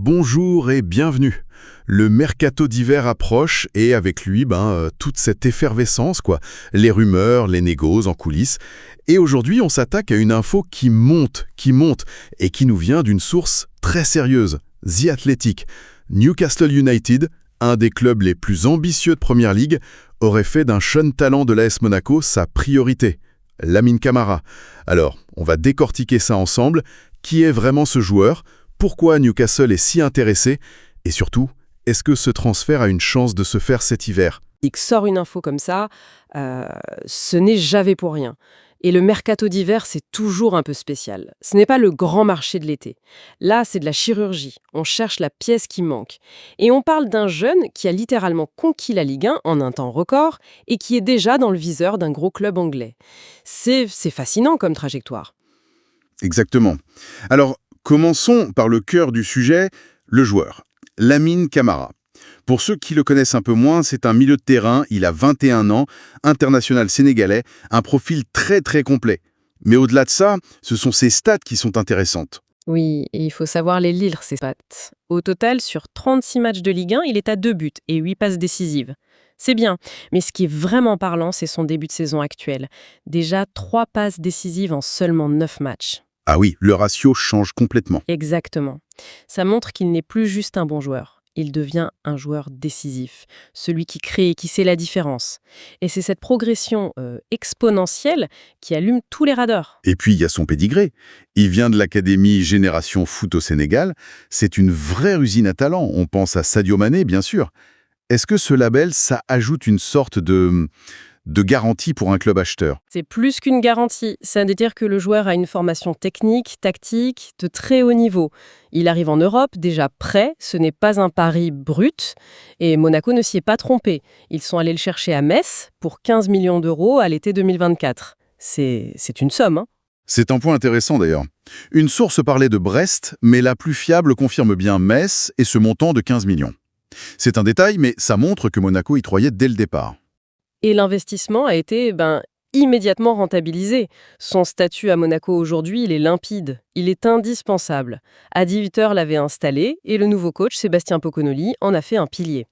Bonjour et bienvenue. Le mercato d'hiver approche et avec lui, toute cette effervescence, quoi. Les rumeurs, les négos en coulisses. Et aujourd'hui, on s'attaque à une info qui monte, et qui nous vient d'une source très sérieuse, The Athletic. Newcastle United, un des clubs les plus ambitieux de Première Ligue, aurait fait d'un jeune talent de l'AS Monaco sa priorité, Lamine Camara. Alors, on va décortiquer ça ensemble. Qui est vraiment ce joueur ? Pourquoi Newcastle est si intéressé? Et surtout, est-ce que ce transfert a une chance de se faire cet hiver? X sort une info comme ça, ce n'est jamais pour rien. Et le mercato d'hiver, c'est toujours un peu spécial. Ce n'est pas le grand marché de l'été. Là, c'est de la chirurgie. On cherche la pièce qui manque. Et on parle d'un jeune qui a littéralement conquis la Ligue 1 en un temps record et qui est déjà dans le viseur d'un gros club anglais. C'est fascinant comme trajectoire. Exactement. Alors, commençons par le cœur du sujet, le joueur, Lamine Camara. Pour ceux qui le connaissent un peu moins, c'est un milieu de terrain, il a 21 ans, international sénégalais, un profil très très complet. Mais au-delà de ça, ce sont ses stats qui sont intéressantes. Oui, et il faut savoir les lire, ces stats. Au total, sur 36 matchs de Ligue 1, il est à 2 buts et 8 passes décisives. C'est bien, mais ce qui est vraiment parlant, c'est son début de saison actuel. Déjà 3 passes décisives en seulement 9 matchs. Ah oui, le ratio change complètement. Exactement. Ça montre qu'il n'est plus juste un bon joueur. Il devient un joueur décisif, celui qui crée et qui sait la différence. Et c'est cette progression exponentielle qui allume tous les radars. Et puis, il y a son pédigré. Il vient de l'académie Génération Foot au Sénégal. C'est une vraie usine à talent. On pense à Sadio Mané, bien sûr. Est-ce que ce label, ça ajoute une sorte de garantie pour un club acheteur? C'est plus qu'une garantie. Ça veut dire que le joueur a une formation technique, tactique, de très haut niveau. Il arrive en Europe déjà prêt, ce n'est pas un pari brut. Et Monaco ne s'y est pas trompé. Ils sont allés le chercher à Metz pour 15 millions d'euros à l'été 2024. C'est une somme, hein. C'est un point intéressant d'ailleurs. Une source parlait de Brest, mais la plus fiable confirme bien Metz et ce montant de 15 millions. C'est un détail, mais ça montre que Monaco y croyait dès le départ. Et l'investissement a été immédiatement rentabilisé. Son statut à Monaco aujourd'hui, il est limpide, il est indispensable. Adi Hütter l'avait installé et le nouveau coach, Sébastien Poconoli, en a fait un pilier.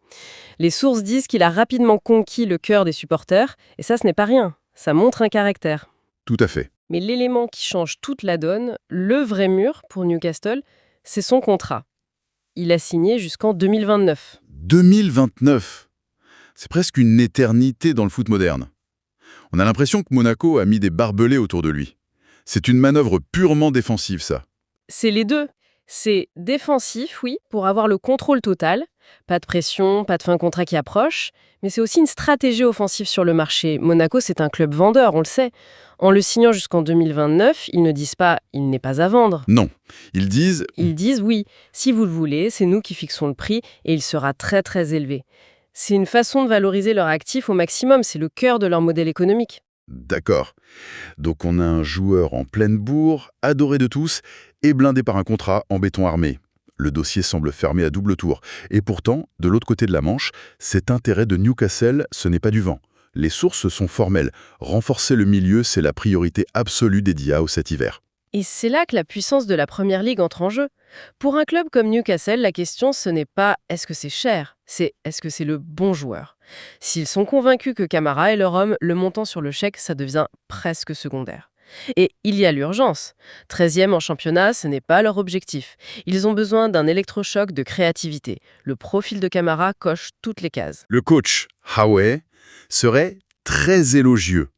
Les sources disent qu'il a rapidement conquis le cœur des supporters, et ça, ce n'est pas rien. Ça montre un caractère. Tout à fait. Mais l'élément qui change toute la donne, le vrai mur pour Newcastle, c'est son contrat. Il a signé jusqu'en 2029. 2029 ! C'est presque une éternité dans le foot moderne. On a l'impression que Monaco a mis des barbelés autour de lui. C'est une manœuvre purement défensive, ça. C'est les deux. C'est défensif, oui, pour avoir le contrôle total. Pas de pression, pas de fin de contrat qui approche. Mais c'est aussi une stratégie offensive sur le marché. Monaco, c'est un club vendeur, on le sait. En le signant jusqu'en 2029, ils ne disent pas « il n'est pas à vendre ». Non, ils disent Oui, si vous le voulez, c'est nous qui fixons le prix et il sera très très élevé. C'est une façon de valoriser leur actif au maximum, c'est le cœur de leur modèle économique. D'accord. Donc on a un joueur en pleine bourre, adoré de tous, et blindé par un contrat en béton armé. Le dossier semble fermé à double tour. Et pourtant, de l'autre côté de la Manche, cet intérêt de Newcastle, ce n'est pas du vent. Les sources sont formelles. Renforcer le milieu, c'est la priorité absolue des Diao cet hiver. Et c'est là que la puissance de la Première Ligue entre en jeu. Pour un club comme Newcastle, la question, ce n'est pas est-ce que c'est cher, c'est est-ce que c'est le bon joueur. S'ils sont convaincus que Camara est leur homme, le montant sur le chèque, ça devient presque secondaire. Et il y a l'urgence. 13e en championnat, ce n'est pas leur objectif. Ils ont besoin d'un électrochoc de créativité. Le profil de Camara coche toutes les cases. Le coach, Howe, serait très élogieux.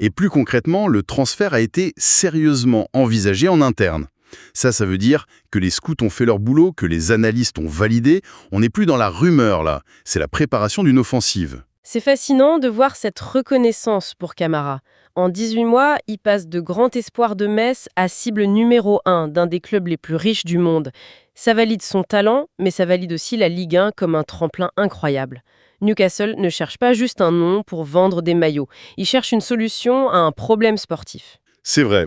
Et plus concrètement, le transfert a été sérieusement envisagé en interne. Ça veut dire que les scouts ont fait leur boulot, que les analystes ont validé. On n'est plus dans la rumeur, là. C'est la préparation d'une offensive. C'est fascinant de voir cette reconnaissance pour Camara. En 18 mois, il passe de grand espoir de Metz à cible numéro 1 d'un des clubs les plus riches du monde. Ça valide son talent, mais ça valide aussi la Ligue 1 comme un tremplin incroyable. Newcastle ne cherche pas juste un nom pour vendre des maillots. Il cherche une solution à un problème sportif. C'est vrai.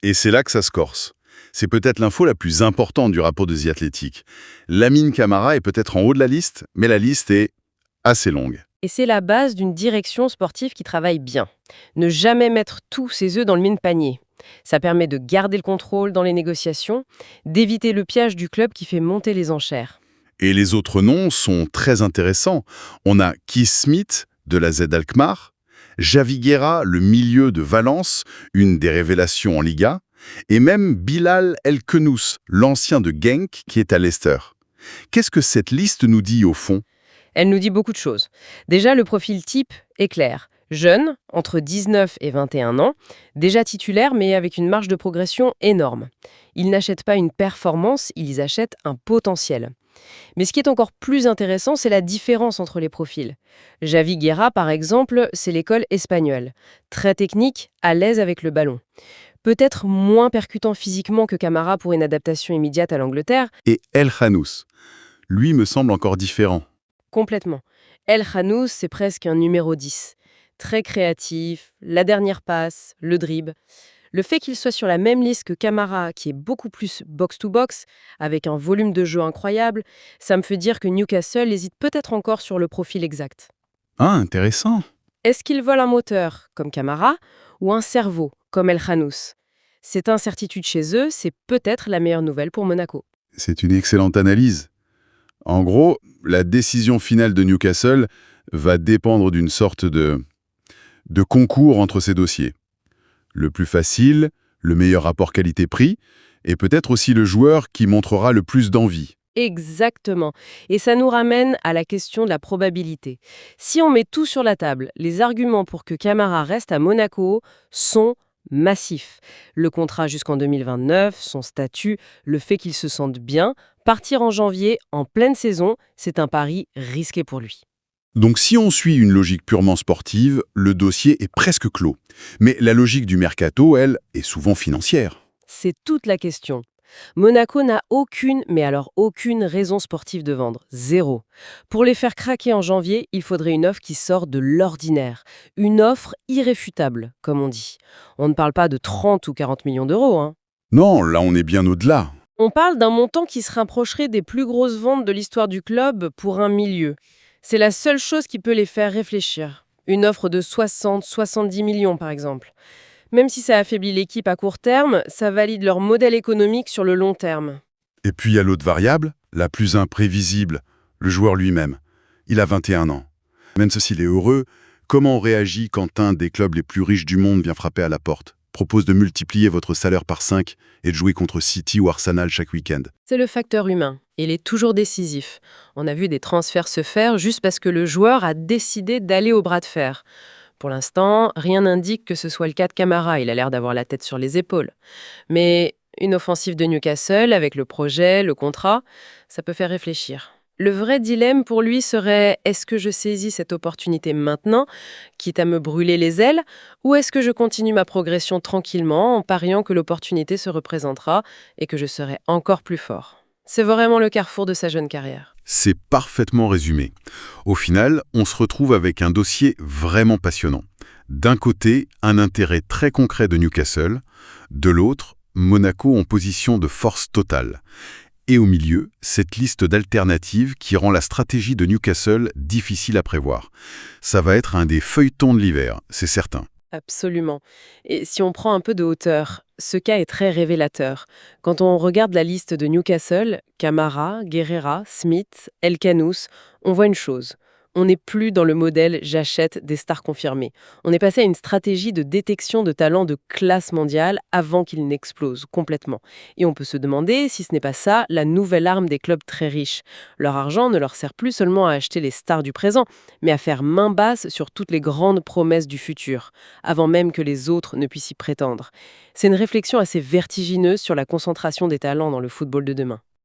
Et c'est là que ça se corse. C'est peut-être l'info la plus importante du rapport de The Athletic. Lamine Camara est peut-être en haut de la liste, mais la liste est assez longue. Et c'est la base d'une direction sportive qui travaille bien. Ne jamais mettre tous ses œufs dans le même panier. Ça permet de garder le contrôle dans les négociations, d'éviter le piège du club qui fait monter les enchères. Et les autres noms sont très intéressants. On a Keith Smith de la Z Alkmaar, Javi Guerra, le milieu de Valence, une des révélations en Liga, et même Bilal El Khenous, l'ancien de Genk qui est à Leicester. Qu'est-ce que cette liste nous dit au fond? Elle nous dit beaucoup de choses. Déjà, le profil type est clair. Jeune, entre 19 et 21 ans, déjà titulaire mais avec une marge de progression énorme. Ils n'achètent pas une performance, ils achètent un potentiel. Mais ce qui est encore plus intéressant, c'est la différence entre les profils. Javi Guerra, par exemple, c'est l'école espagnole. Très technique, à l'aise avec le ballon. Peut-être moins percutant physiquement que Camara pour une adaptation immédiate à l'Angleterre. Et El Khenous, lui me semble encore différent. Complètement. El Khenous, c'est presque un numéro 10. Très créatif, la dernière passe, le dribble. Le fait qu'il soit sur la même liste que Camara, qui est beaucoup plus box-to-box, avec un volume de jeu incroyable, ça me fait dire que Newcastle hésite peut-être encore sur le profil exact. Ah, intéressant. Est-ce qu'il vole un moteur, comme Camara, ou un cerveau, comme El Khenous? Cette incertitude chez eux, c'est peut-être la meilleure nouvelle pour Monaco. C'est une excellente analyse. En gros, la décision finale de Newcastle va dépendre d'une sorte de concours entre ces dossiers. Le plus facile, le meilleur rapport qualité-prix, et peut-être aussi le joueur qui montrera le plus d'envie. Exactement. Et ça nous ramène à la question de la probabilité. Si on met tout sur la table, les arguments pour que Camara reste à Monaco sont massifs. Le contrat jusqu'en 2029, son statut, le fait qu'il se sente bien, partir en janvier, en pleine saison, c'est un pari risqué pour lui. Donc si on suit une logique purement sportive, le dossier est presque clos. Mais la logique du mercato, elle, est souvent financière. C'est toute la question. Monaco n'a aucune, mais alors aucune raison sportive de vendre. Zéro. Pour les faire craquer en janvier, il faudrait une offre qui sort de l'ordinaire. Une offre irréfutable, comme on dit. On ne parle pas de 30 ou 40 millions d'euros, hein. Non, là on est bien au-delà. On parle d'un montant qui se rapprocherait des plus grosses ventes de l'histoire du club pour un milieu. C'est la seule chose qui peut les faire réfléchir. Une offre de 60-70 millions, par exemple. Même si ça affaiblit l'équipe à court terme, ça valide leur modèle économique sur le long terme. Et puis il y a l'autre variable, la plus imprévisible, le joueur lui-même. Il a 21 ans. Même s'il est heureux, comment on réagit quand un des clubs les plus riches du monde vient frapper à la porte, propose de multiplier votre salaire par 5 et de jouer contre City ou Arsenal chaque week-end? C'est le facteur humain. Il est toujours décisif. On a vu des transferts se faire juste parce que le joueur a décidé d'aller au bras de fer. Pour l'instant, rien n'indique que ce soit le cas de Camara. Il a l'air d'avoir la tête sur les épaules. Mais une offensive de Newcastle, avec le projet, le contrat, ça peut faire réfléchir. Le vrai dilemme pour lui serait, est-ce que je saisis cette opportunité maintenant, quitte à me brûler les ailes, ou est-ce que je continue ma progression tranquillement en pariant que l'opportunité se représentera et que je serai encore plus fort? C'est vraiment le carrefour de sa jeune carrière. C'est parfaitement résumé. Au final, on se retrouve avec un dossier vraiment passionnant. D'un côté, un intérêt très concret de Newcastle, de l'autre, Monaco en position de force totale. Et au milieu, cette liste d'alternatives qui rend la stratégie de Newcastle difficile à prévoir. Ça va être un des feuilletons de l'hiver, c'est certain. Absolument. Et si on prend un peu de hauteur, ce cas est très révélateur. Quand on regarde la liste de Newcastle, Camara, Guerrera, Smith, El Khenous, on voit une chose. On n'est plus dans le modèle « j'achète des stars confirmées ». On est passé à une stratégie de détection de talents de classe mondiale avant qu'ils n'explosent complètement. Et on peut se demander si ce n'est pas ça la nouvelle arme des clubs très riches. Leur argent ne leur sert plus seulement à acheter les stars du présent, mais à faire main basse sur toutes les grandes promesses du futur, avant même que les autres ne puissent y prétendre. C'est une réflexion assez vertigineuse sur la concentration des talents dans le football de demain.